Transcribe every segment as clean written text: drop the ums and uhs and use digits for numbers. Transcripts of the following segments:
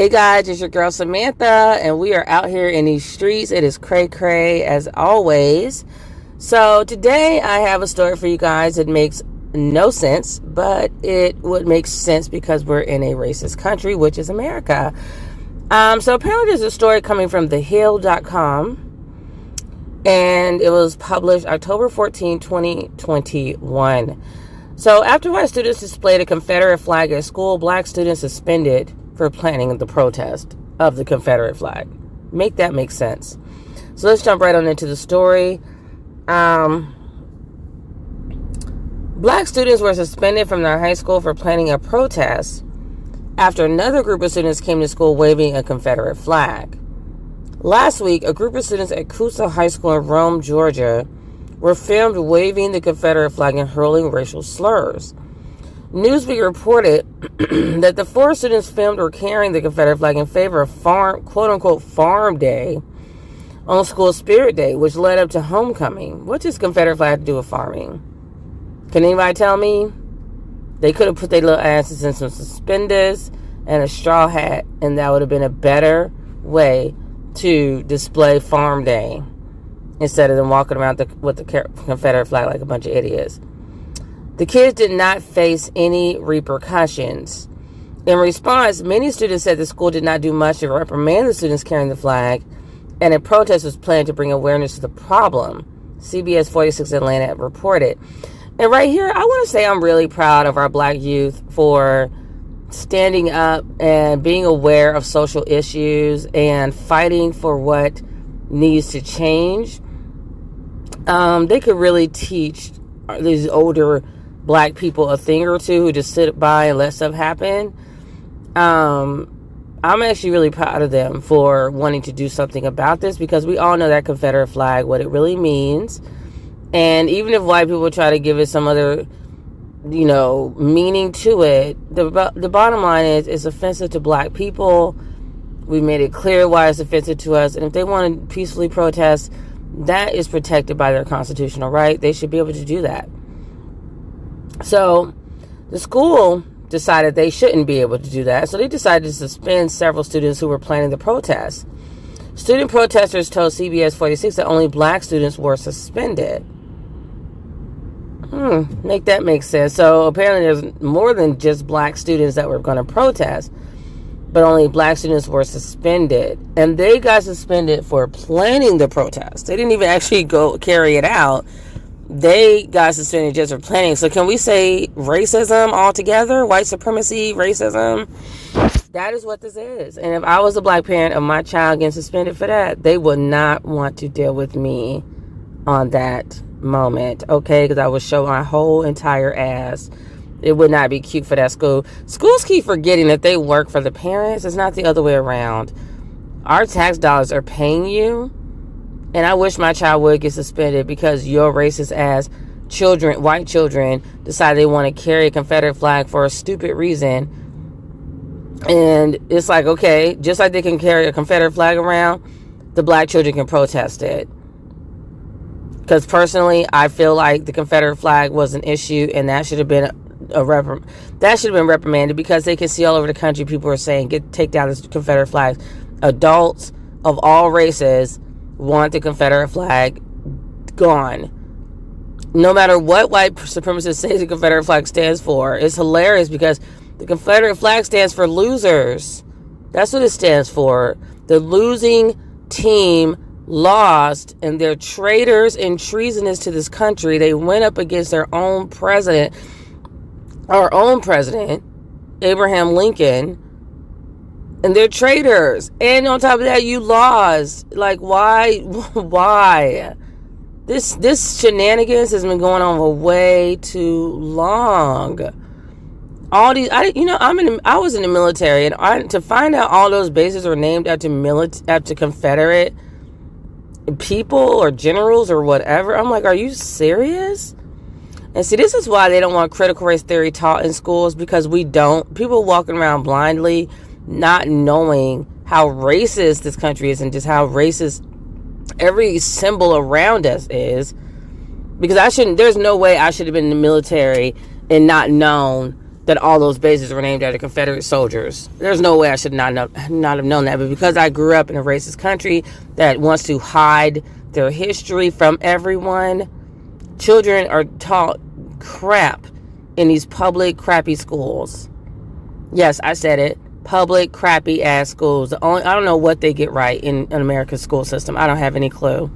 Hey guys, it's your girl Samantha, and we are out here in these streets. It is cray cray as always. So today I have a story for you guys. It makes no sense, but it would make sense because we're in a racist country, which is America. So apparently there's a story coming from thehill.com, and it was published October 14, 2021. So after white students displayed a Confederate flag at school, black students suspended for planning the protest of the Confederate flag. Make that make sense. So let's jump right on into the story. Black students were suspended from their high school for planning a protest after another group of students came to school waving a Confederate flag. Last week, a group of students at Coosa High School in Rome, Georgia, were filmed waving the Confederate flag and hurling racial slurs. Newsweek reported that the four students filmed were carrying the Confederate flag in favor of quote-unquote farm day on school spirit day, which led up to homecoming. What does Confederate flag have to do with farming? Can anybody tell me? They could have put their little asses in some suspenders and a straw hat, and that would have been a better way to display farm day instead of them walking around with the Confederate flag like a bunch of idiots. The kids did not face any repercussions. In response, many students said the school did not do much to reprimand the students carrying the flag, and a protest was planned to bring awareness to the problem, CBS 46 Atlanta reported. And right here, I want to say I'm really proud of our black youth for standing up and being aware of social issues and fighting for what needs to change. They could really teach these older black people a thing or two who just sit by and let stuff happen. I'm actually really proud of them for wanting to do something about this, because we all know that Confederate flag, what it really means. And even if white people try to give it some other, meaning to it, the bottom line is it's offensive to black people. We made it clear why it's offensive to us. And if they want to peacefully protest, that is protected by their constitutional right. They should be able to do that. So the school decided they shouldn't be able to do that. So they decided to suspend several students who were planning the protest. Student protesters told CBS 46 that only black students were suspended. Make that make sense. So apparently there's more than just black students that were going to protest, but only black students were suspended. And they got suspended for planning the protest. They didn't even actually go carry it out. They got suspended just for planning. So can we say racism altogether? White supremacy, racism? That is what this is. And if I was a black parent of my child getting suspended for that, they would not want to deal with me on that moment, okay? Because I would show my whole entire ass. It would not be cute for that school. Schools keep forgetting that they work for the parents. It's not the other way around. Our tax dollars are paying you. And I wish my child would get suspended because your racist ass children, white children, decide they want to carry a Confederate flag for a stupid reason. And it's like, okay, just like they can carry a Confederate flag around, the black children can protest it. Because personally, I feel like the Confederate flag was an issue, and that should have been reprimanded, because they can see all over the country people are saying, take down this Confederate flag. Adults of all races want the Confederate flag gone. No matter what white supremacists say the Confederate flag stands for. It's hilarious because the Confederate flag stands for losers. That's what it stands for. The losing team lost, and they're traitors and treasonous to this country. They went up against their own president, our own president, Abraham Lincoln, and they're traitors. And on top of that, you lost. Like, why? Why? This shenanigans has been going on for way too long. All these, I was in the military, and to find out all those bases are named after Confederate people or generals or whatever, I'm like, are you serious? And see, this is why they don't want critical race theory taught in schools, because people walking around blindly, not knowing how racist this country is and just how racist every symbol around us is. Because there's no way I should have been in the military and not known that all those bases were named after Confederate soldiers. There's no way I should not have known that. But because I grew up in a racist country that wants to hide their history from everyone, children are taught crap in these public, crappy schools. Yes, I said it. Public, crappy ass schools. I don't know what they get right in America's school system. I don't have any clue.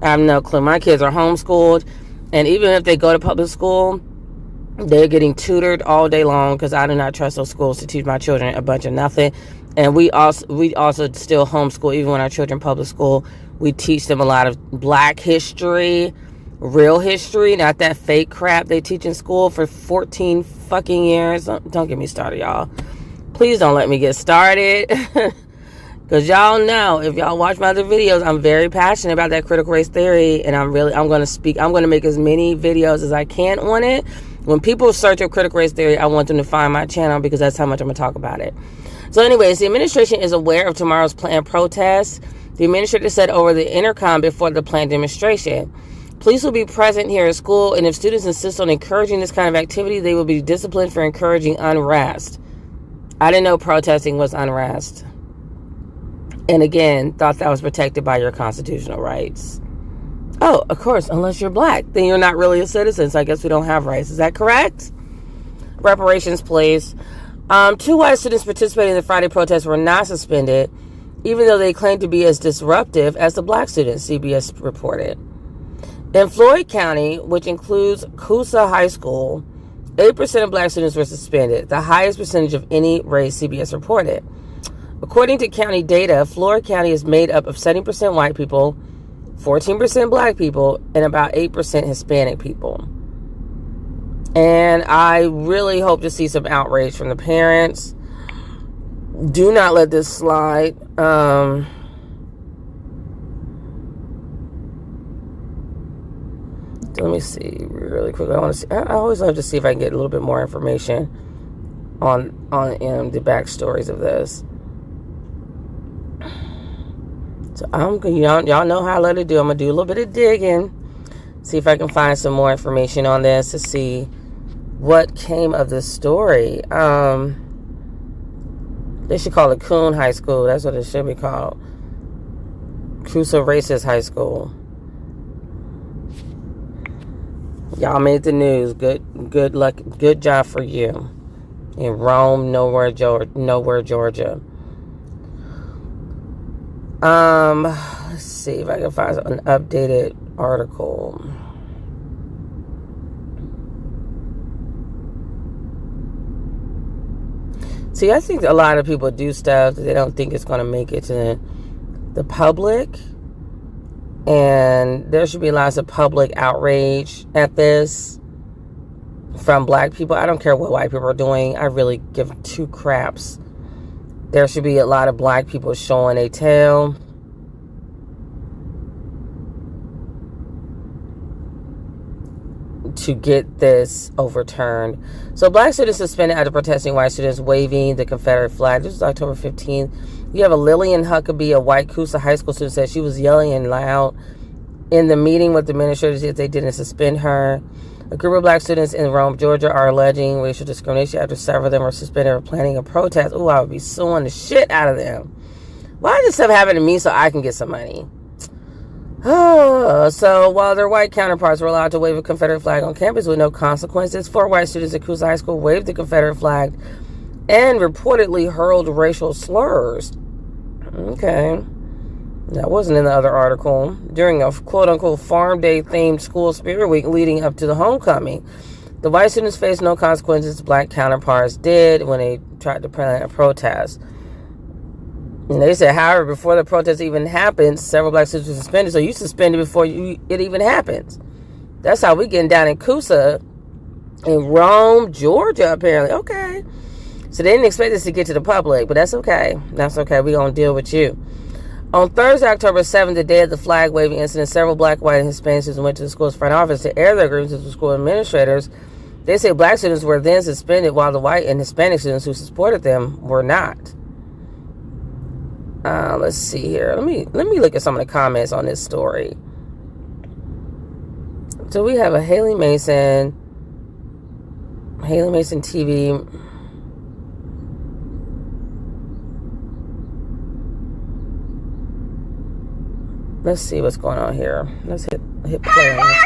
I have no clue. My kids are homeschooled, and even if they go to public school, they're getting tutored all day long because I do not trust those schools to teach my children a bunch of nothing. And we also still homeschool. Even when our children public school, we teach them a lot of black history, real history, not that fake crap they teach in school for 14 fucking years. Don't get me started, y'all. Please don't let me get started. Because y'all know, if y'all watch my other videos, I'm very passionate about that critical race theory. And I'm going to make as many videos as I can on it. When people search up critical race theory, I want them to find my channel because that's how much I'm going to talk about it. So anyways, the administration is aware of tomorrow's planned protests. The administrator said over the intercom before the planned demonstration, police will be present here at school, and if students insist on encouraging this kind of activity, they will be disciplined for encouraging unrest. I didn't know protesting was unrest. And again, thought that was protected by your constitutional rights. Oh, of course, unless you're black, then you're not really a citizen, so I guess we don't have rights. Is that correct? Reparations, please. 2 white students participating in the Friday protest were not suspended, even though they claimed to be as disruptive as the black students, CBS reported. In Floyd County, which includes Coosa High School, 8% of black students were suspended, the highest percentage of any race, CBS reported. According to county data, Floyd County is made up of 70% white people, 14% black people, and about 8% Hispanic people. And I really hope to see some outrage from the parents. Do not let this slide. Let me see really quick. I always love to see if I can get a little bit more information on the backstories of this. So y'all know how I let it do. I'm gonna do a little bit of digging, see if I can find some more information on this to see what came of this story. They should call it Coon High School. That's what it should be called. Coosa Racist High School. Y'all made the news. Good luck. Good job for you. In Rome, nowhere, Georgia. Let's see if I can find an updated article. See, I think a lot of people do stuff that they don't think it's going to make it to the public. And there should be lots of public outrage at this from black people. I don't care what white people are doing. I really give two craps. There should be a lot of black people showing a tail. To get this overturned. So black students suspended after protesting white students waving the Confederate flag. This is October 15th. You have a Lillian Huckabee, a white Coosa high school student, said she was yelling and loud in the meeting with the administrators if they didn't suspend her. A group of black students in Rome, Georgia are alleging racial discrimination after several of them were suspended for planning a protest. Oh, I would be suing the shit out of them. Why does this stuff happen to me so I can get some money? Oh, so while their white counterparts were allowed to wave a Confederate flag on campus with no consequences, 4 white students at Coosa High School waved the Confederate flag and reportedly hurled racial slurs. Okay. That wasn't in the other article. During a quote-unquote farm day themed school spirit week leading up to the homecoming, the white students faced no consequences. Black counterparts did when they tried to plan a protest. And they said, however, before the protest even happened, several black students were suspended. So you suspended before it even happens. That's how we getting down in Coosa, in Rome, Georgia, apparently. Okay. So they didn't expect this to get to the public, but that's okay. That's okay. We're going to deal with you. On Thursday, October 7th, the day of the flag waving incident, several black, white, and Hispanic students went to the school's front office to air their grievances with school administrators. They say black students were then suspended while the white and Hispanic students who supported them were not. Let's see here. Let me look at some of the comments on this story. So we have a Haley Mason. Haley Mason TV. Let's see what's going on here. Let's hit play on this.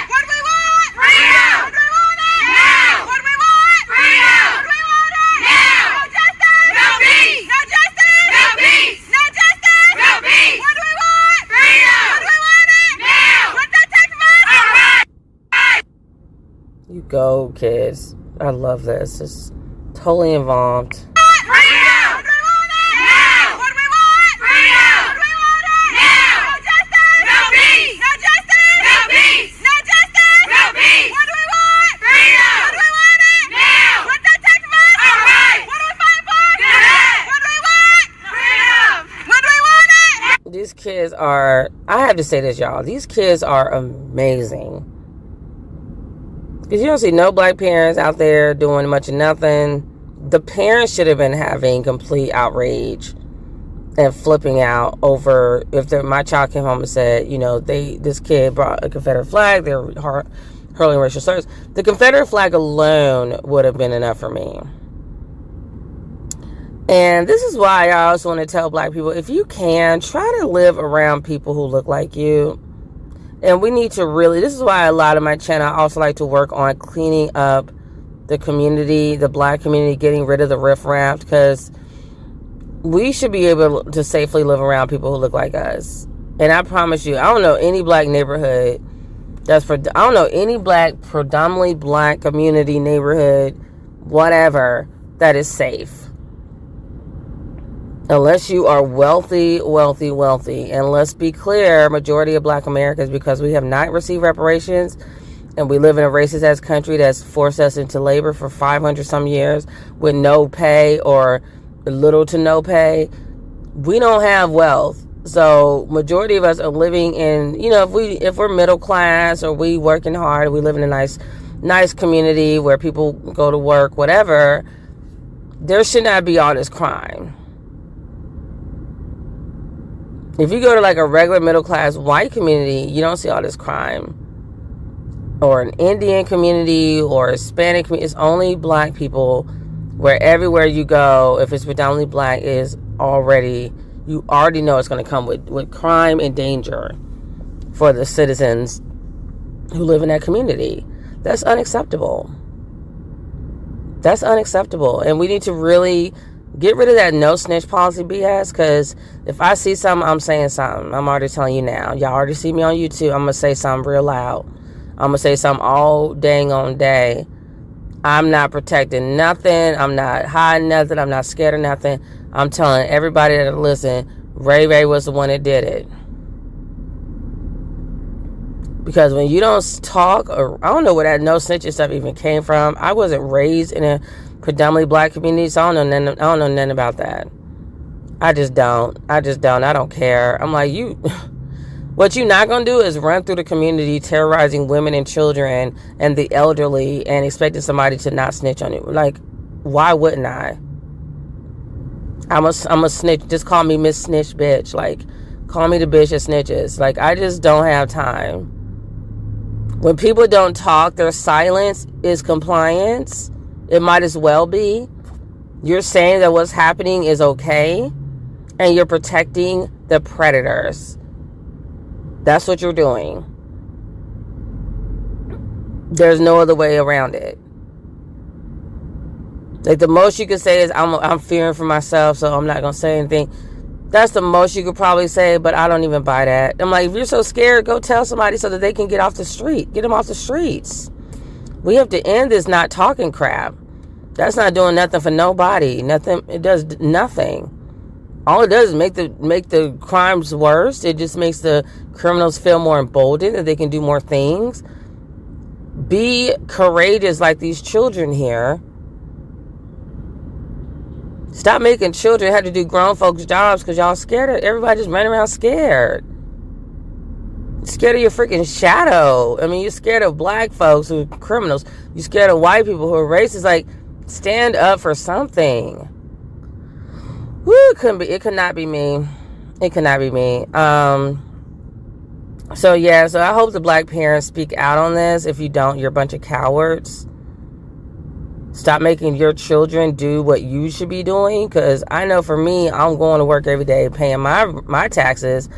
What do we want? Freedom! What do we want it? Now! What do we want? Freedom! What do we want it? Now! No justice! No peace! No justice! No peace! No justice! No peace! What do we want? Freedom! What do we want it? Now! What that take from us? All right! You go, kids. I love this. It's totally involved. These kids are, I have to say this, y'all. These kids are amazing. Because you don't see no black parents out there doing much of nothing. The parents should have been having complete outrage and flipping out over if my child came home and said, you know, this kid brought a Confederate flag, they were hurling racial slurs. The Confederate flag alone would have been enough for me. And this is why I also want to tell black people, if you can, try to live around people who look like you. And we need to really, this is why a lot of my channel, I also like to work on cleaning up the community, the black community, getting rid of the riffraff, because we should be able to safely live around people who look like us. And I promise you, I don't know any black neighborhood I don't know any predominantly black community, neighborhood, whatever, that is safe. Unless you are wealthy. And let's be clear, majority of black Americans, because we have not received reparations and we live in a racist ass country that's forced us into labor for 500 some years with no pay or little to no pay, we don't have wealth. So majority of us are living in, you know, if we're middle class or we working hard, we live in a nice community where people go to work, whatever, there should not be all this crime. If you go to like a regular middle class white community, you don't see all this crime. Or an Indian community or a Hispanic community. It's only black people, where everywhere you go, if it's predominantly black, you already know it's going to come with crime and danger for the citizens who live in that community. That's unacceptable. And we need to really get rid of that no snitch policy BS, because if I see something, I'm saying something. I'm already telling you now. Y'all already see me on YouTube. I'm going to say something real loud. I'm going to say something all dang on day. I'm not protecting nothing. I'm not hiding nothing. I'm not scared of nothing. I'm telling everybody that listen, Ray was the one that did it. Because when you don't talk, or I don't know where that no snitching stuff even came from. I wasn't raised in a predominantly black community, so I don't know nothing about that. I just don't. I don't care. I'm like, what you not gonna do is run through the community terrorizing women and children and the elderly and expecting somebody to not snitch on you. Like, why wouldn't I? I'm a snitch. Just call me Miss Snitch Bitch. Like, call me the bitch that snitches. Like, I just don't have time. When people don't talk, their silence is compliance. It might as well be. You're saying that what's happening is okay, and you're protecting the predators. That's what you're doing. There's no other way around it. Like, the most you could say is, I'm fearing for myself, so I'm not going to say anything. That's the most you could probably say, but I don't even buy that. I'm like, if you're so scared, go tell somebody so that they can get off the street. Get them off the streets. We have to end this not talking crap. That's not doing nothing for nobody. Nothing. It does nothing. All it does is make the crimes worse. It just makes the criminals feel more emboldened that they can do more things. Be courageous like these children here. Stop making children have to do grown folks' jobs because y'all scared of everybody just running around scared. Scared of your freaking shadow. I mean, you're scared of black folks who are criminals. You're scared of white people who are racist. Like, stand up for something. Woo, it could not be me. It could not be me. So I hope the black parents speak out on this. If you don't, you're a bunch of cowards. Stop making your children do what you should be doing. Because I know for me, I'm going to work every day paying my taxes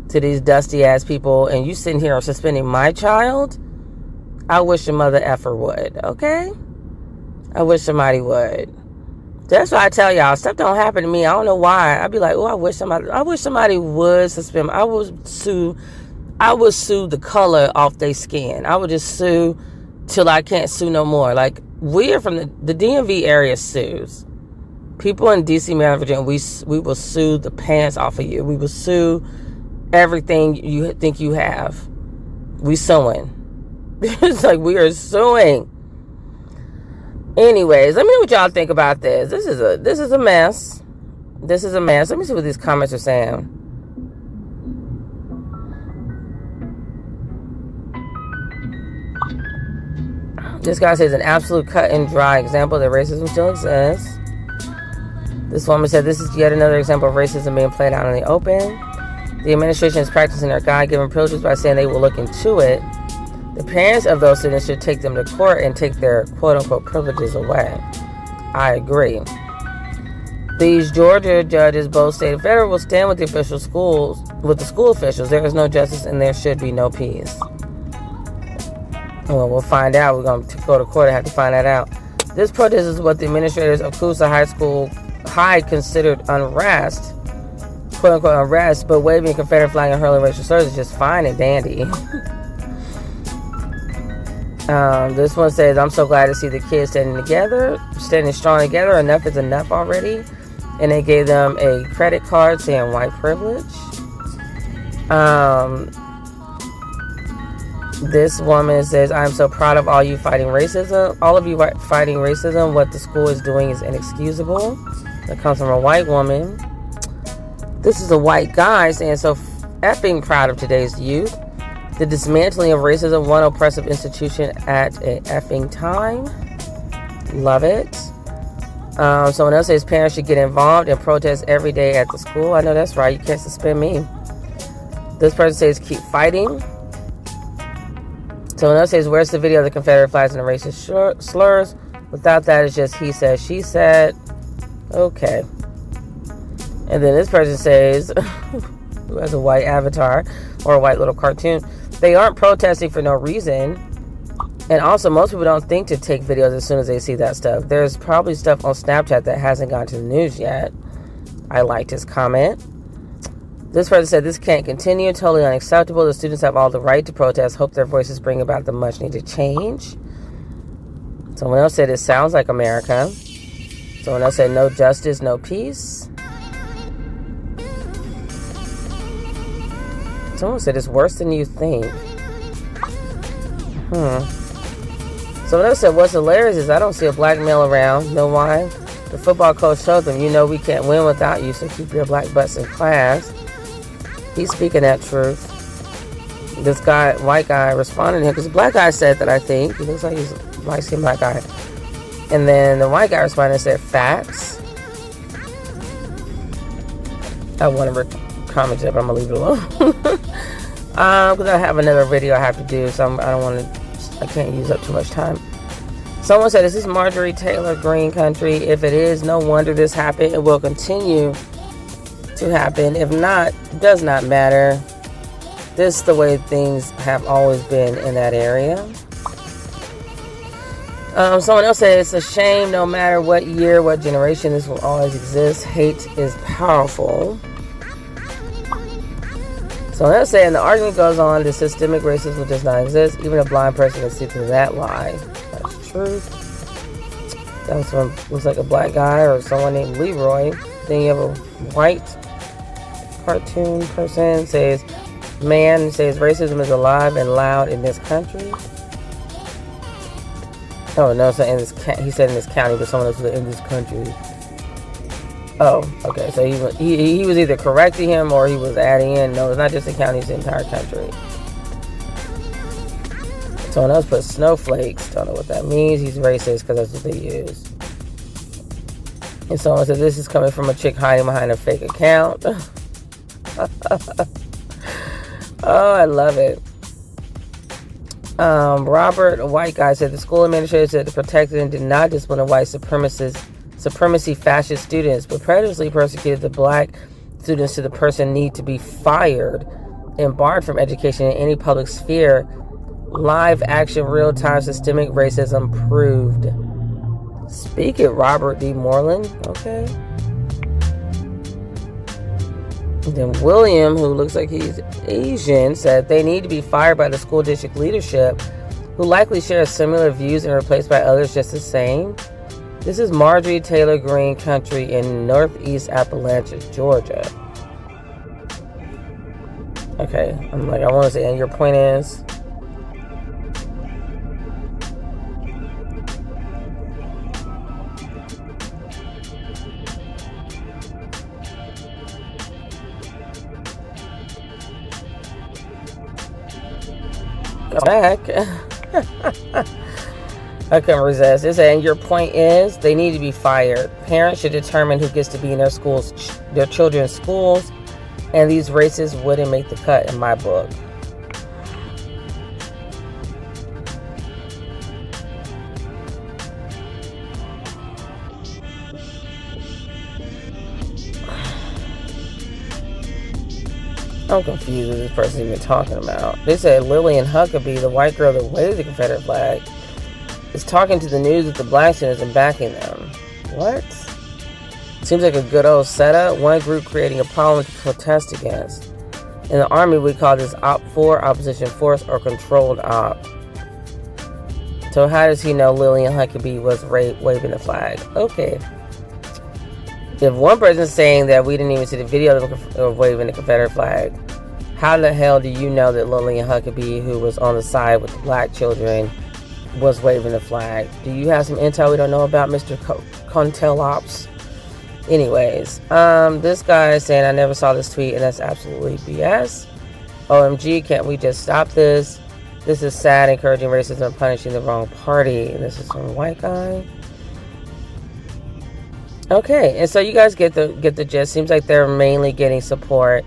to these dusty ass people, and you sitting here suspending my child. I wish a mother effer would, okay? I wish somebody would. That's why I tell y'all, stuff don't happen to me. I don't know why. I'd be like, oh, I wish somebody would suspend me. I would sue the color off their skin. I would just sue till I can't sue no more. Like, we are from the DMV area sues. People in DC, Maryland, Virginia, we will sue the pants off of you. We will sue everything you think you have. We suing. It's like we are suing. Anyways, let me know what y'all think about this. This is a mess. This is a mess. Let me see what these comments are saying. This guy says an absolute cut and dry example that racism still exists. This woman said this is yet another example of racism being played out in the open. The administration is practicing their God-given privileges by saying they will look into it. The parents of those students should take them to court and take their quote-unquote privileges away. I agree. These Georgia judges, both state and federal, will stand with the school officials. There is no justice and there should be no peace. Well, we'll find out. We're going to go to court and have to find that out. This protest is what the administrators of Coosa High considered unrest, quote-unquote unrest, but waving a Confederate flag and hurling racial slurs is just fine and dandy. This one says, I'm so glad to see the kids standing strong together. Enough is enough already. And they gave them a credit card saying white privilege. This woman says, I'm so proud of all you fighting racism. All of you fighting racism. What the school is doing is inexcusable. That comes from a white woman. This is a white guy saying, so effing proud of today's youth. The dismantling of racism, one oppressive institution at a effing time. Love it. Someone else says parents should get involved and protest every day at the school. I know that's right. You can't suspend me. This person says keep fighting. Someone else says, where's the video of the Confederate flags and the racist slurs? Without that, it's just he said, she said. Okay. And then this person says, who has a white avatar or a white little cartoon, they aren't protesting for no reason. And also, most people don't think to take videos as soon as they see that stuff. There's probably stuff on Snapchat that hasn't gone to the news yet. I liked his comment. This person said, this can't continue. Totally unacceptable. The students have all the right to protest. Hope their voices bring about the much needed change. Someone else said, it sounds like America. Someone else said, no justice, no peace. Someone said, it's worse than you think. Someone else said, what's hilarious is I don't see a black male around. Know why? The football coach told them, you know we can't win without you, so keep your black butts in class. He's speaking that truth. This guy, white guy, responded to him because the black guy said that, I think. He looks like he's a light-skinned black guy. And then the white guy responded and said, facts. I want to comment it, but I'm going to leave it alone. Because I have another video I have to do, so I can't use up too much time. Someone said, is this Marjorie Taylor Greene country? If it is, no wonder this happened. It will continue to happen. If not, it does not matter. This is the way things have always been in that area. Someone else said, it's a shame no matter what year, what generation, this will always exist. Hate is powerful. Someone else saying, the argument goes on, the systemic racism does not exist. Even a blind person can see through that lie. That's truth. That was from, looks like a black guy or someone named Leroy. Then you have a white cartoon person says, man says racism is alive and loud in this country. Oh no, so he said in this county, but someone else was in this country. Oh, okay. So he was either correcting him or he was adding in. No, it's not just the county; it's the entire country. Someone else put snowflakes. Don't know what that means. He's racist because that's what they use. And someone said this is coming from a chick hiding behind a fake account. Oh, I love it. Robert, a white guy, said the school administrator said the protected and did not discipline the white supremacy fascist students, but previously persecuted the black students to the person need to be fired and barred from education in any public sphere. Live action, real time systemic racism proved. Speak it, Robert D. Moreland. Okay. And then William, who looks like he's Asian, said they need to be fired by the school district leadership, who likely share similar views and replaced by others just the same. This is Marjorie Taylor Greene Country in Northeast Appalachia, Georgia. Okay, I'm like, I want to say, and your point is? Back. I couldn't resist. It said, and your point is they need to be fired. Parents should determine who gets to be in their schools, their children's schools, and these races wouldn't make the cut in my book. I'm confused what this person's even talking about. They said Lillian Huckabee, the white girl that waved the Confederate flag, is talking to the news with the black students and backing them. What? Seems like a good old setup. One group creating a problem to protest against. In the Army, we call this Op 4, opposition force, or controlled op. So how does he know Lillian Huckabee was waving the flag? Okay. If one person's saying that we didn't even see the video of waving the Confederate flag, how the hell do you know that Lillian Huckabee, who was on the side with the black children, was waving the flag? Do you have some intel we don't know about, Mr. Contelops? Anyways, this guy is saying, I never saw this tweet, and that's absolutely BS. OMG, can't we just stop this? This is sad, encouraging racism and punishing the wrong party. And this is from a white guy. Okay, and so you guys get the gist. Seems like they're mainly getting support,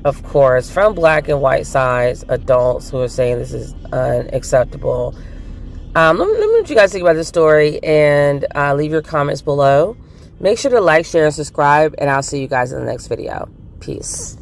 of course, from black and white sides, adults who are saying this is unacceptable. Let me know what you guys think about this story, and leave your comments below. Make sure to like, share, and subscribe, and I'll see you guys in the next video. Peace.